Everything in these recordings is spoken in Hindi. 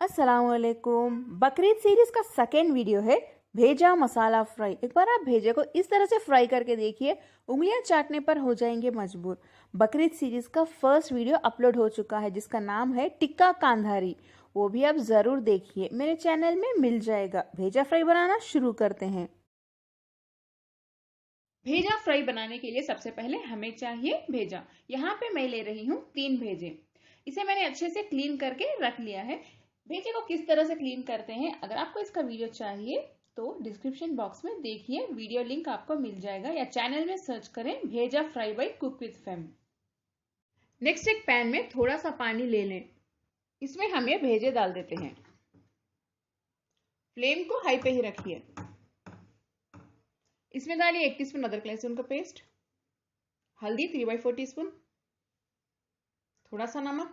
अस्सलामुअलैकुम। बकरीद सीरीज का सेकेंड वीडियो है भेजा मसाला फ्राई। एक बार आप भेजे को इस तरह से फ्राई करके देखिए, उंगलियां चाटने पर हो जाएंगे मजबूर। बकरीद सीरीज का फर्स्ट वीडियो अपलोड हो चुका है जिसका नाम है टिक्का कांधारी, वो भी आप जरूर देखिए, मेरे चैनल में मिल जाएगा। भेजा फ्राई बनाना शुरू करते हैं। भेजा फ्राई बनाने के लिए सबसे पहले हमें चाहिए भेजा। यहाँ पे मैं ले रही हूँ 3 भेजे। इसे मैंने अच्छे से क्लीन करके रख लिया है। भेजे को किस तरह से क्लीन करते हैं, अगर आपको इसका वीडियो चाहिए तो डिस्क्रिप्शन बॉक्स में देखिए, वीडियो लिंक आपको मिल जाएगा, या चैनल में सर्च करें bheja fry by cook with fame. Next एक पैन में थोड़ा सा पानी ले लें, इसमें हम ये भेजे डाल देते हैं। फ्लेम को हाई पे ही रखिए। इसमें डालिए 1 टीस्पून अदरक लहसुन का पेस्ट, हल्दी 3/4 टीस्पून, थोड़ा सा नमक,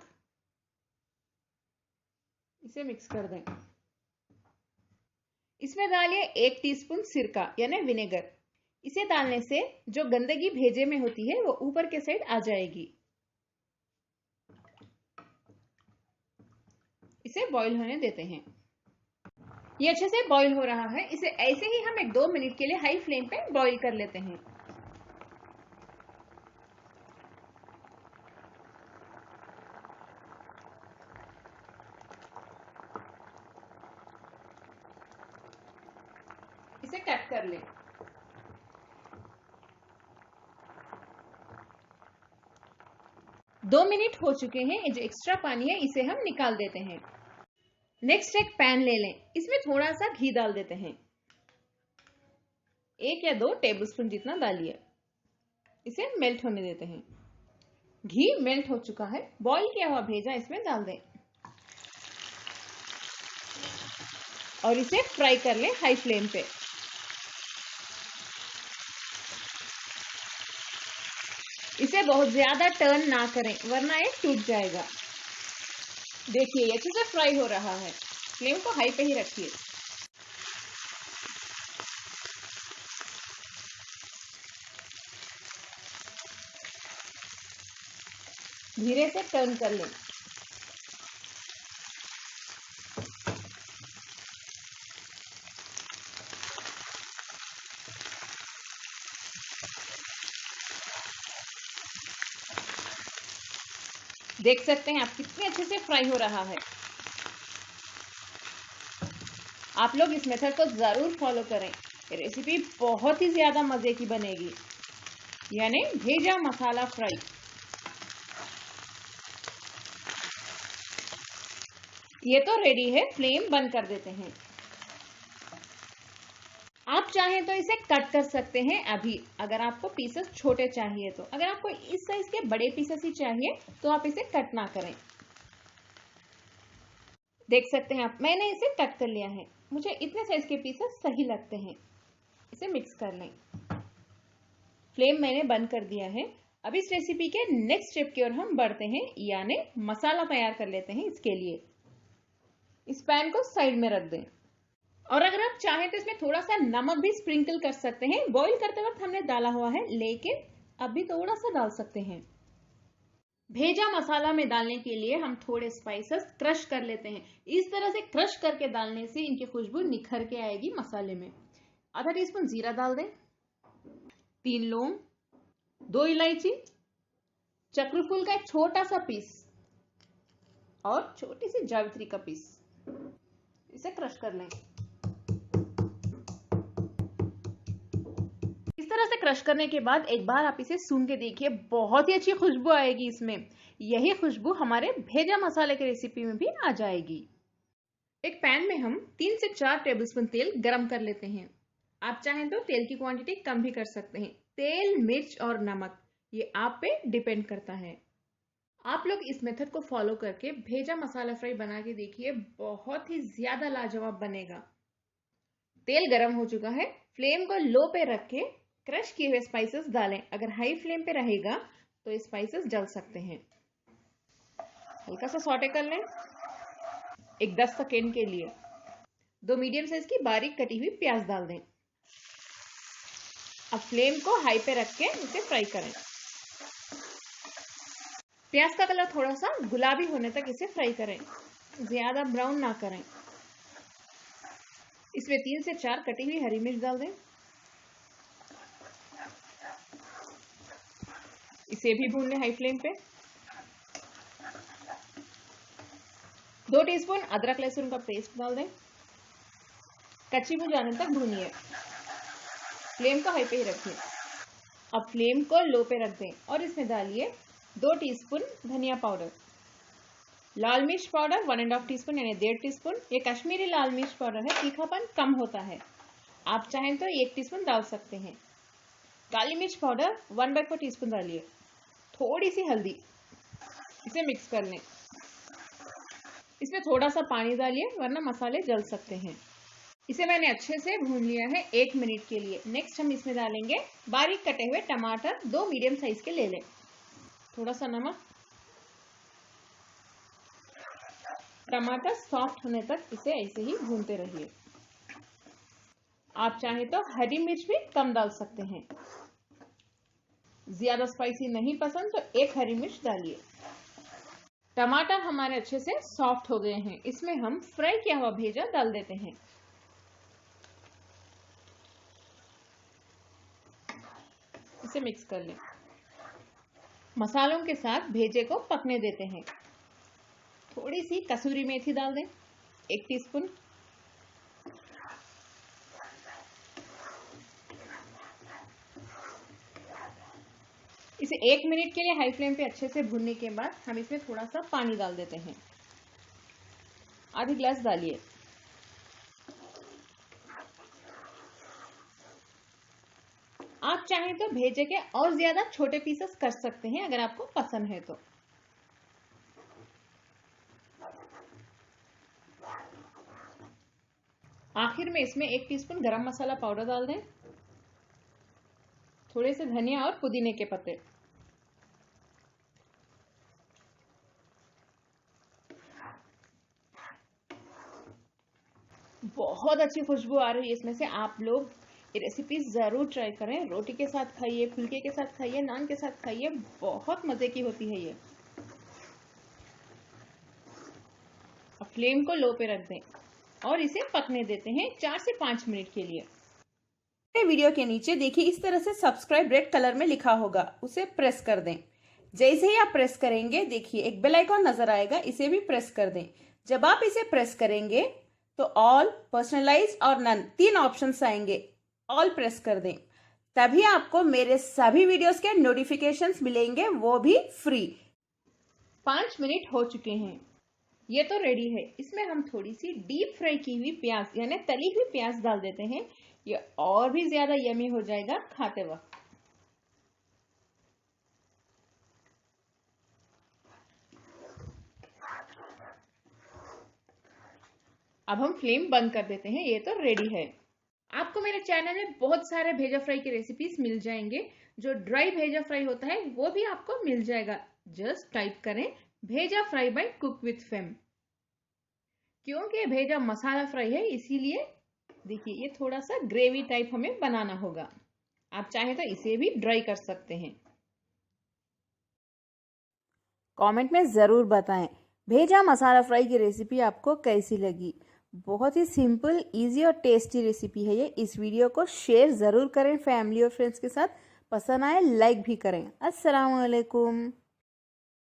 इसे मिक्स कर दें। इसमें डालिए 1 टीस्पून सिरका यानी विनेगर। इसे डालने से जो गंदगी भेजे में होती है वो ऊपर के साइड आ जाएगी। इसे बॉईल होने देते हैं। ये अच्छे से बॉईल हो रहा है, इसे ऐसे ही हम 1-2 मिनट के लिए हाई फ्लेम पे बॉईल कर लेते हैं। इसे कट कर लें। दो मिनट हो चुके हैं, ये जो एक्स्ट्रा पानी है इसे हम निकाल देते हैं। नेक्स्ट एक पैन ले लें, इसमें थोड़ा सा घी डाल देते हैं। 1 या 2 टेबलस्पून जितना डालिए। इसे मेल्ट होने देते हैं। घी मेल्ट हो चुका है, बॉईल किया हुआ भेजा इसमें डाल दें और इसे फ्राई कर लें हाई फ्लेम पे। इसे बहुत ज्यादा टर्न ना करें वरना ये टूट जाएगा। देखिए अच्छे से फ्राई हो रहा है, फ्लेम को हाई पे ही रखिए। धीरे से टर्न कर लें। देख सकते हैं आप कितने अच्छे से फ्राई हो रहा है। आप लोग इस मेथड को जरूर फॉलो करें, ये रेसिपी बहुत ही ज्यादा मजे की बनेगी, यानी भेजा मसाला फ्राई। ये तो रेडी है, फ्लेम बंद कर देते हैं। आप चाहें तो इसे कट कर सकते हैं अभी, अगर आपको पीसेस छोटे चाहिए तो। अगर आपको इस साइज के बड़े पीसेस ही चाहिए तो आप इसे कट ना करें। देख सकते हैं आप, मैंने इसे कट कर लिया है। मुझे इतने साइज के पीसेस सही लगते हैं। इसे मिक्स कर लें। फ्लेम मैंने बंद कर दिया है। अब इस रेसिपी के नेक्स्ट स्टेप की ओर हम बढ़ते हैं, यानी मसाला तैयार कर लेते हैं। इसके लिए इस पैन को साइड में रख दें, और अगर आप चाहें तो इसमें थोड़ा सा नमक भी स्प्रिंकल कर सकते हैं। बॉईल करते वक्त हमने डाला हुआ है, लेकिन अभी थोड़ा सा डाल सकते हैं। भेजा मसाला में डालने के लिए हम थोड़े स्पाइसेस क्रश कर लेते हैं। इस तरह से क्रश करके डालने से इनकी खुशबू निखर के आएगी मसाले में। आधा टीस्पून जीरा डाल दें, 3 लौंग, 2 इलायची, चक्रफूल का एक छोटा सा पीस और छोटी सी जावित्री का पीस। इसे क्रश कर लें। इस तरह से क्रश करने के बाद एक बार आप इसे सूंघ के देखिए, बहुत ही अच्छी खुशबू आएगी इसमें। यही खुशबू हमारे भेजा मसाले की रेसिपी में भी आ जाएगी। एक पैन में हम 3 से 4 टेबलस्पून तेल गरम कर लेते हैं। आप चाहें तो तेल की क्वांटिटी कम भी कर सकते हैं। तेल, मिर्च और नमक ये आप पे डिपेंड करता है। आप लोग इस मेथड को फॉलो करके भेजा मसाला फ्राई बना के देखिए, बहुत ही ज्यादा लाजवाब बनेगा। तेल गरम हो चुका है, फ्लेम को लो पे रख के क्रश किए हुए स्पाइसेस डालें। अगर हाई फ्लेम पे रहेगा तो ये स्पाइसेस जल सकते हैं। हल्का सा सॉटे कर लें, एक 10 सेकेंड के लिए। 2 मीडियम साइज की बारीक कटी हुई प्याज डाल दें। अब फ्लेम को हाई पे रख के इसे फ्राई करें। प्याज का कलर थोड़ा सा गुलाबी होने तक इसे फ्राई करें। ज्यादा ब्राउन ना करें। इसमें 3 से 4 कटी हुई हरी मिर्च डाल दें। इसे भी भून लें हाई फ्लेम पे। 2 टीस्पून अदरक लहसुन का पेस्ट डाल दें। कच्ची भून जाने तक भूनिए। फ्लेम को हाई पे ही रखिए। अब फ्लेम को लो पे रख दें और इसमें डालिए 2 टीस्पून धनिया पाउडर, लाल मिर्च पाउडर 1.5 टीस्पून यानी 1.5 टीस्पून। ये कश्मीरी लाल मिर्च पाउडर है, तीखापन कम होता है। आप चाहें तो 1 टीस्पून डाल सकते हैं। काली मिर्च पाउडर 1/4 टीस्पून डालिए। थोड़ी सी हल्दी, इसे मिक्स कर लें। इसमें थोड़ा सा पानी डालिए वरना मसाले जल सकते हैं। इसे मैंने अच्छे से भून लिया है 1 मिनट के लिए। नेक्स्ट हम इसमें डालेंगे बारीक कटे हुए टमाटर, 2 मीडियम साइज के ले लें। थोड़ा सा नमक। टमाटर सॉफ्ट होने तक इसे ऐसे ही भूनते रहिए। आप चाहें तो हरी मिर्च भी कम डाल सकते हैं। ज्यादा स्पाइसी नहीं पसंद तो 1 हरी मिर्च डालिए। टमाटर हमारे अच्छे से सॉफ्ट हो गए हैं। इसमें हम फ्राई किया हुआ भेजा डाल देते हैं। इसे मिक्स कर लें। मसालों के साथ भेजे को पकने देते हैं। थोड़ी सी कसूरी मेथी डाल दें, 1 टीस्पून। इसे 1 मिनट के लिए हाई फ्लेम पे अच्छे से भूनने के बाद हम इसमें थोड़ा सा पानी डाल देते हैं। आधी ग्लास डालिए। आप चाहें तो भेजे के और ज्यादा छोटे पीसेस कर सकते हैं अगर आपको पसंद है तो। आखिर में इसमें 1 टीस्पून गरम मसाला पाउडर डाल दें, थोड़े से धनिया और पुदीने के पत्ते। बहुत अच्छी खुशबू आ रही है इसमें से। आप लोग ये रेसिपी जरूर ट्राई करें। रोटी के साथ खाइए, फुल्के के साथ खाइए, नान के साथ खाइए, बहुत मजे की होती है ये। अब फ्लेम को लो पे रख दें और इसे पकने देते हैं 4 से 5 मिनट के लिए। वीडियो के नीचे देखिए इस तरह से सब्सक्राइब रेड कलर में लिखा होगा, उसे प्रेस कर दें। जैसे ही आप प्रेस करेंगे देखिए एक बेल आइकॉन नजर आएगा, इसे भी प्रेस कर दें। जब आप इसे प्रेस करेंगे तो ऑल, पर्सनलाइज और नन 3 ऑप्शंस आएंगे। ऑल प्रेस कर दें, तभी आपको मेरे सभी वीडियोस के नोटिफिकेशंस मिलेंगे, वो भी फ्री। 5 मिनट हो चुके हैं, ये तो रेडी है। इसमें हम थोड़ी सी डीप फ्राई की हुई प्याज यानी तली हुई प्याज डाल देते हैं। ये और भी ज्यादा यमी हो जाएगा खाते वक्त। अब हम फ्लेम बंद कर देते हैं। ये तो रेडी है। आपको मेरे चैनल में बहुत सारे भेजा फ्राई की रेसिपीज मिल जाएंगे। जो ड्राई भेजा फ्राई होता है वो भी आपको मिल जाएगा। जस्ट टाइप करें bheja fry by cook with fame. क्योंकि भेजा मसाला फ्राई है इसीलिए देखिए ये थोड़ा सा ग्रेवी टाइप हमें बनाना होगा। आप चाहें तो इसे भी ड्राई कर सकते हैं। कमेंट में ज़रूर बताएं भेजा मसाला फ्राई की रेसिपी आपको कैसी लगी। बहुत ही सिंपल, इजी और टेस्टी रेसिपी है ये। इस वीडियो को शेयर ज़रूर करें फैमिली और फ्रेंड्स के साथ। पसंद आए लाइक भी करें। अस्सलाम वालेकुम।